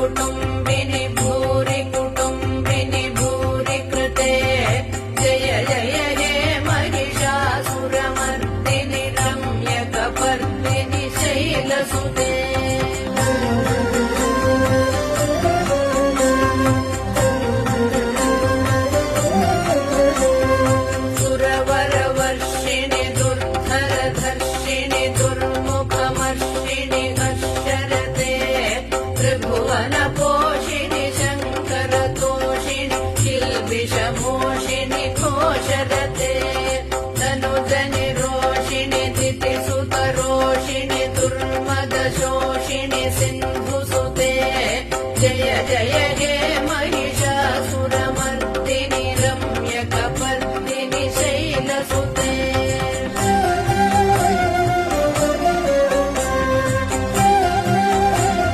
कुटुम्बिनि भूरि कुटुम्बिनि भूरि कृते जय जय हे महिषासुरमर्दिनि रम्यकपर्दिनि शैलसुते सुरवरवर्षिणि दुर्धरधर्षिणि दुर्मुखमर्षिणि हर्षरते त्रिभुवनपोषिणि शङ्करतोषिणि किल्बिषमोषिणि घोषरते तनुजनिरोषिणि दितिसुतरोषिणि दुर्मदशोषिणि सिन्धुसुते जय जय हे